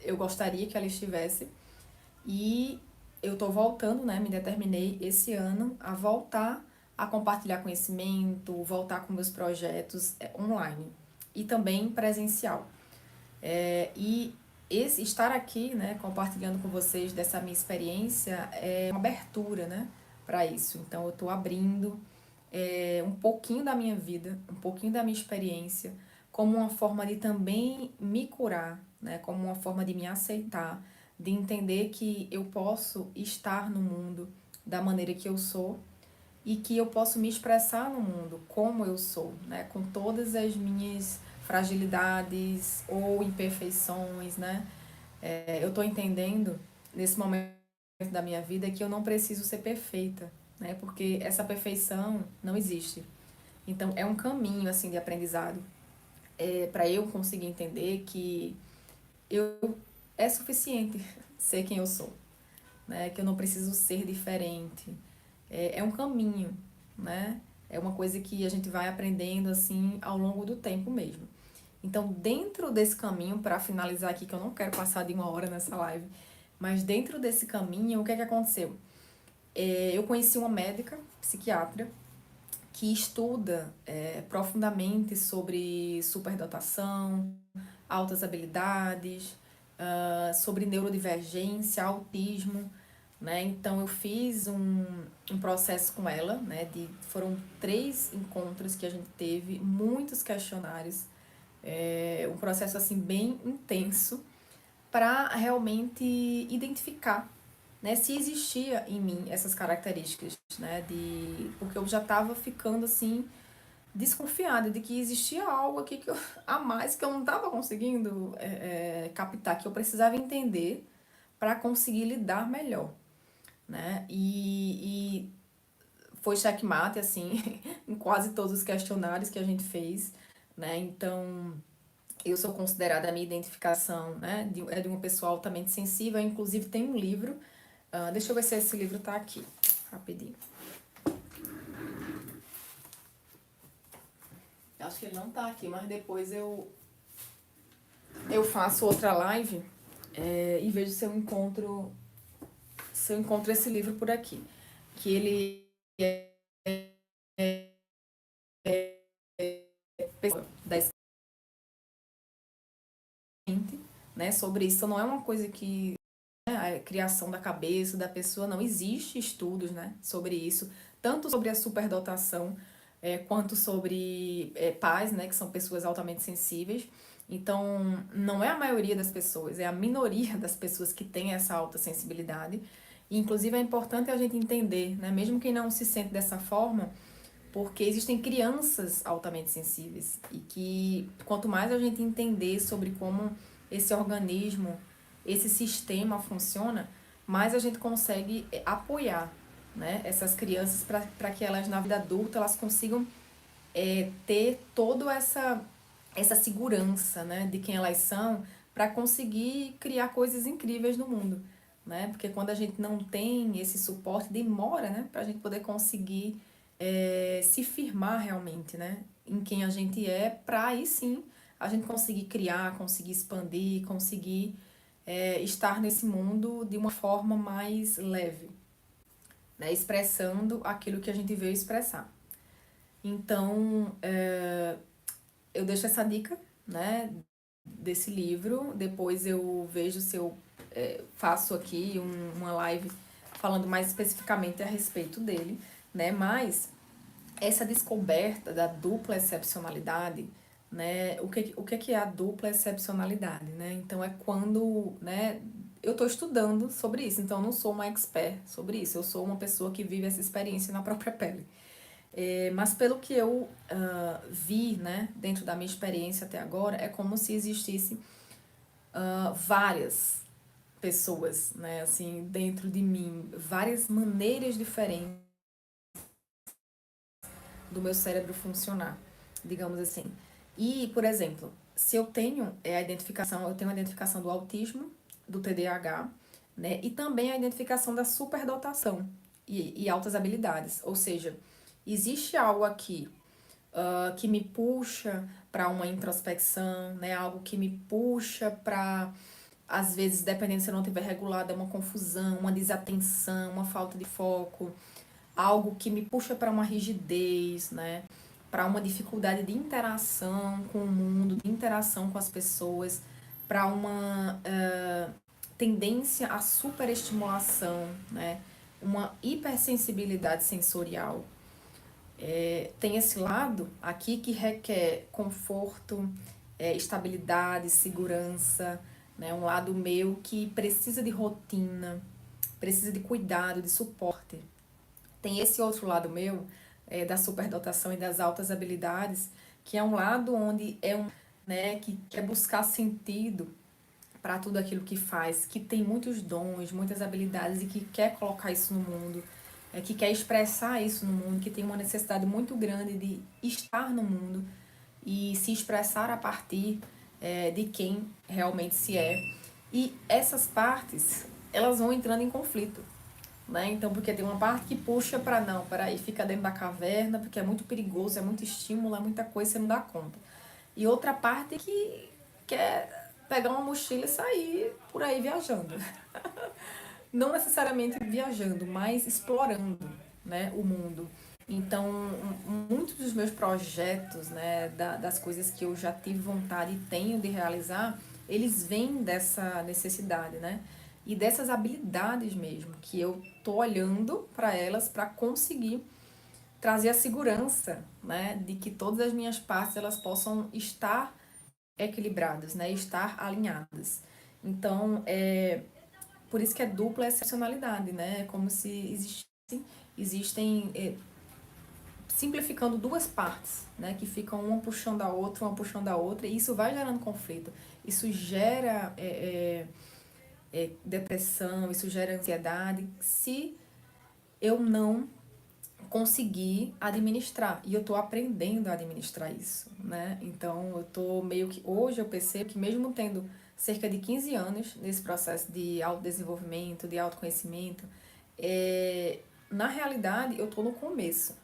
S1: eu gostaria que ela estivesse. E eu tô voltando, né, me determinei esse ano a voltar a compartilhar conhecimento, voltar com meus projetos online e também presencial. E estar aqui, né, compartilhando com vocês dessa minha experiência é uma abertura, né, para isso. Então eu tô abrindo um pouquinho da minha vida, um pouquinho da minha experiência, como uma forma de também me curar, né? Como uma forma de me aceitar, de entender que eu posso estar no mundo da maneira que eu sou e que eu posso me expressar no mundo como eu sou, né? Com todas as minhas fragilidades ou imperfeições, né? Eu estou entendendo nesse momento da minha vida que eu não preciso ser perfeita, né? Porque essa perfeição não existe. Então é um caminho assim de aprendizado para eu conseguir entender que eu é suficiente ser quem eu sou, né? Que eu não preciso ser diferente. É um caminho, né? É uma coisa que a gente vai aprendendo assim ao longo do tempo mesmo. Então, dentro desse caminho, para finalizar aqui, que eu não quero passar de 1 hora nessa live, mas dentro desse caminho, o que é que aconteceu? Eu conheci uma médica, psiquiatra, que estuda profundamente sobre superdotação, altas habilidades, sobre neurodivergência, autismo, né? Então eu fiz um processo com ela, né? Foram 3 encontros que a gente teve, muitos questionários, um processo assim bem intenso para realmente identificar, né, se existia em mim essas características, né, porque eu já estava ficando assim desconfiada de que existia algo aqui a mais que eu não estava conseguindo captar, que eu precisava entender para conseguir lidar melhor, né? E foi checkmate assim em quase todos os questionários que a gente fez, né? Então eu sou considerada a minha identificação, né, é de uma pessoa altamente sensível. Inclusive tem um livro, deixa eu ver se esse livro tá aqui, rapidinho. Acho que ele não tá aqui, mas depois eu faço outra live e vejo se eu encontro esse livro por aqui. Que ele é da gente, né, sobre isso. Então não é uma coisa que a criação da cabeça da pessoa, não existe estudos, né, sobre isso, tanto sobre a superdotação quanto sobre pais, né, que são pessoas altamente sensíveis. Então, não é a maioria das pessoas, é a minoria das pessoas que tem essa alta sensibilidade. E, inclusive, é importante a gente entender, né, mesmo quem não se sente dessa forma, porque existem crianças altamente sensíveis e que quanto mais a gente entender sobre como esse organismo, esse sistema funciona, mais a gente consegue apoiar, né, essas crianças para que elas na vida adulta elas consigam ter toda essa segurança, né, de quem elas são para conseguir criar coisas incríveis no mundo, né? Porque quando a gente não tem esse suporte, demora, né, para a gente poder conseguir se firmar realmente, né, em quem a gente é, para aí sim a gente conseguir criar, conseguir expandir, conseguir estar nesse mundo de uma forma mais leve, né, expressando aquilo que a gente veio expressar. Então, eu deixo essa dica, né, desse livro. Depois eu vejo se eu faço aqui uma live falando mais especificamente a respeito dele, né? Mas essa descoberta da dupla excepcionalidade, né? O que é a dupla excepcionalidade, né? Então é quando, né, eu estou estudando sobre isso, então eu não sou uma expert sobre isso, eu sou uma pessoa que vive essa experiência na própria pele. Mas pelo que eu vi, né, dentro da minha experiência até agora, é como se existisse várias pessoas, né, assim, dentro de mim, várias maneiras diferentes do meu cérebro funcionar, digamos assim. E, por exemplo, se eu tenho a identificação, eu tenho a identificação do autismo, do TDAH, né, e também a identificação da superdotação e altas habilidades. Ou seja, existe algo aqui que me puxa para uma introspecção, né, algo que me puxa para, às vezes, dependendo se eu não estiver regulada, uma confusão, uma desatenção, uma falta de foco, algo que me puxa para uma rigidez, né? Para uma dificuldade de interação com o mundo, de interação com as pessoas, para uma tendência à superestimulação, né? Uma hipersensibilidade sensorial. Tem esse lado aqui que requer conforto, estabilidade, segurança, né? Um lado meu que precisa de rotina, precisa de cuidado, de suporte. Tem esse outro lado meu, da superdotação e das altas habilidades, que é um lado onde né, que quer buscar sentido para tudo aquilo que faz, que tem muitos dons, muitas habilidades e que quer colocar isso no mundo, que quer expressar isso no mundo, que tem uma necessidade muito grande de estar no mundo e se expressar a partir de quem realmente se é. E essas partes, elas vão entrando em conflito, né? Então, porque tem uma parte que puxa para não, peraí, fica dentro da caverna, porque é muito perigoso, é muito estímulo, é muita coisa, você não dá conta. E outra parte que quer pegar uma mochila e sair por aí viajando. Não necessariamente viajando, mas explorando, né, o mundo. Então, muitos dos meus projetos, né, das coisas que eu já tive vontade e tenho de realizar, eles vêm dessa necessidade, né? E dessas habilidades mesmo, que eu tô olhando para elas para conseguir trazer a segurança, né, de que todas as minhas partes elas possam estar equilibradas, né, estar alinhadas. Então, por isso que é dupla excepcionalidade, né? É como se existem simplificando duas partes, né? Que ficam uma puxando a outra, e isso vai gerando conflito. Isso gera depressão, isso gera ansiedade, se eu não conseguir administrar. E eu estou aprendendo a administrar isso, né? Então, eu estou meio que... Hoje eu percebo que mesmo tendo cerca de 15 anos nesse processo de autodesenvolvimento, de autoconhecimento, na realidade eu estou no começo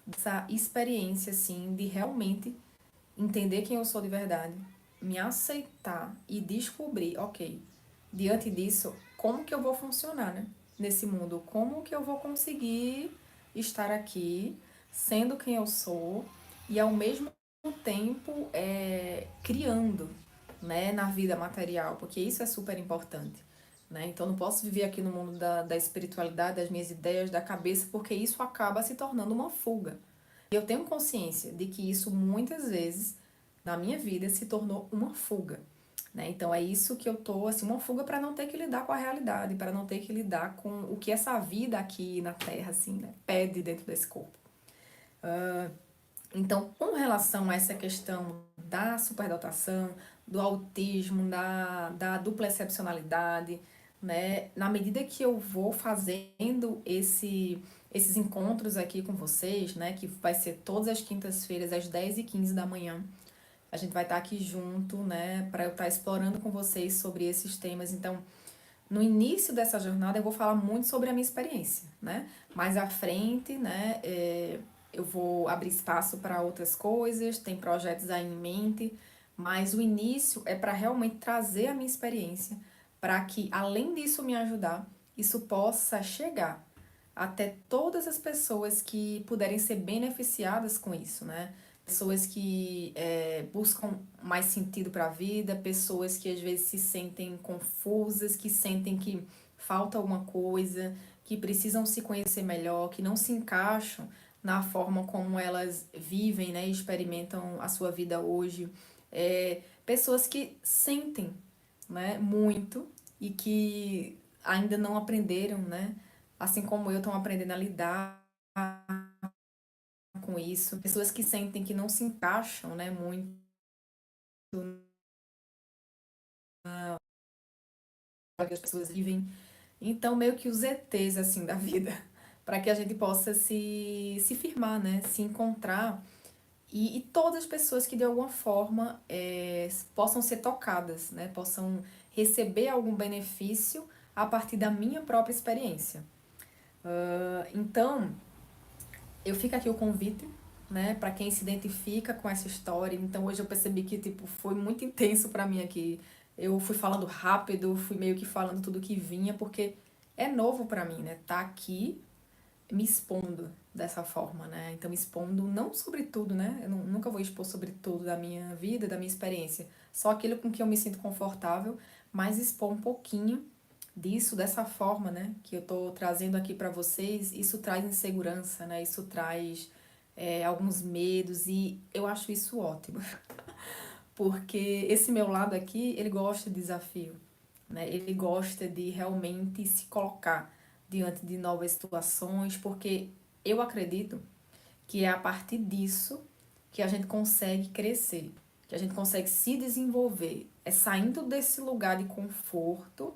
S1: dessa experiência, assim, de realmente entender quem eu sou de verdade, me aceitar e descobrir, ok, diante disso, como que eu vou funcionar, né? Nesse mundo, como que eu vou conseguir estar aqui, sendo quem eu sou e ao mesmo tempo criando, né, na vida material, porque isso é super importante. Né? Então, eu não posso viver aqui no mundo da espiritualidade, das minhas ideias, da cabeça, porque isso acaba se tornando uma fuga. E eu tenho consciência de que isso muitas vezes na minha vida se tornou uma fuga, né? Então é isso que eu tô, assim, uma fuga para não ter que lidar com a realidade, para não ter que lidar com o que essa vida aqui na Terra, assim, né, pede dentro desse corpo. Então, com relação a essa questão da superdotação, do autismo, da dupla excepcionalidade, né, na medida que eu vou fazendo esses encontros aqui com vocês, né, que vai ser todas as quintas-feiras, às 10h15 da manhã, a gente vai estar aqui junto, né, para eu estar explorando com vocês sobre esses temas. Então, no início dessa jornada eu vou falar muito sobre a minha experiência, né? Mais à frente, né, eu vou abrir espaço para outras coisas, tem projetos aí em mente, mas o início é para realmente trazer a minha experiência, para que, além disso me ajudar, isso possa chegar até todas as pessoas que puderem ser beneficiadas com isso, né? Pessoas que buscam mais sentido para a vida, pessoas que às vezes se sentem confusas, que sentem que falta alguma coisa, que precisam se conhecer melhor, que não se encaixam na forma como elas vivem, né, e experimentam a sua vida hoje. Pessoas que sentem, né, muito e que ainda não aprenderam, né, assim como eu, estão aprendendo a lidar com isso. Pessoas que sentem que não se encaixam, né, muito no que as pessoas vivem. Então, meio que os ETs, assim, da vida, para que a gente possa se firmar, né, se encontrar e todas as pessoas que de alguma forma possam ser tocadas, né, possam receber algum benefício a partir da minha própria experiência. Então, eu fico aqui o convite, né, para quem se identifica com essa história. Então hoje eu percebi que tipo foi muito intenso para mim aqui. Eu fui falando rápido, fui meio que falando tudo que vinha porque é novo para mim, né? Tá aqui me expondo dessa forma, né? Então expondo não sobre tudo, né? Eu nunca vou expor sobre tudo da minha vida, da minha experiência. Só aquilo com que eu me sinto confortável, mas expor um pouquinho disso, dessa forma, né, que eu tô trazendo aqui para vocês, isso traz insegurança, né, isso traz alguns medos e eu acho isso ótimo, porque esse meu lado aqui, ele gosta de desafio, né, ele gosta de realmente se colocar diante de novas situações, porque eu acredito que é a partir disso que a gente consegue crescer, que a gente consegue se desenvolver, é saindo desse lugar de conforto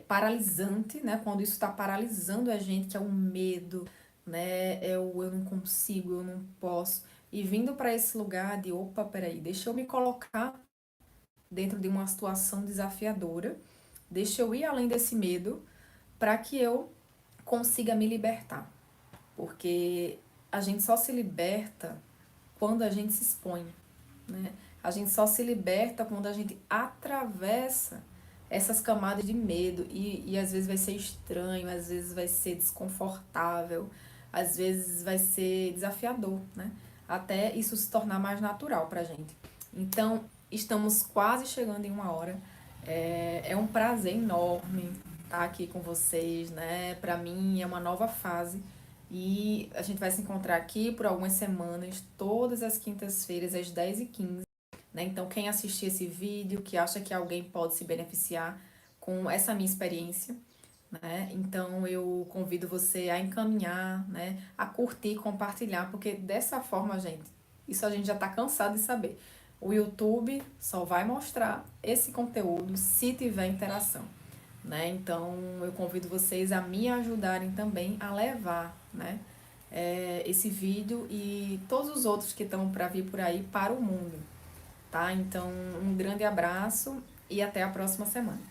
S1: paralisante, né? Quando isso está paralisando a gente, que é o medo, né? É o eu não consigo, eu não posso. E vindo para esse lugar de, opa, peraí, deixa eu me colocar dentro de uma situação desafiadora, deixa eu ir além desse medo para que eu consiga me libertar. Porque a gente só se liberta quando a gente se expõe, né? A gente só se liberta quando a gente atravessa essas camadas de medo e às vezes vai ser estranho, às vezes vai ser desconfortável, às vezes vai ser desafiador, né? Até isso se tornar mais natural pra gente. Então, estamos quase chegando em uma hora. É um prazer enorme estar aqui com vocês, né? Pra mim é uma nova fase e a gente vai se encontrar aqui por algumas semanas, todas as quintas-feiras, às 10h15, né? Então, quem assistir esse vídeo, que acha que alguém pode se beneficiar com essa minha experiência, né? Então, eu convido você a encaminhar, né? A curtir, compartilhar, porque dessa forma, gente, isso a gente já tá cansado de saber. O YouTube só vai mostrar esse conteúdo se tiver interação, né? Então, eu convido vocês a me ajudarem também a levar, né? Esse vídeo e todos os outros que estão para vir por aí para o mundo, tá? Então, um grande abraço e até a próxima semana.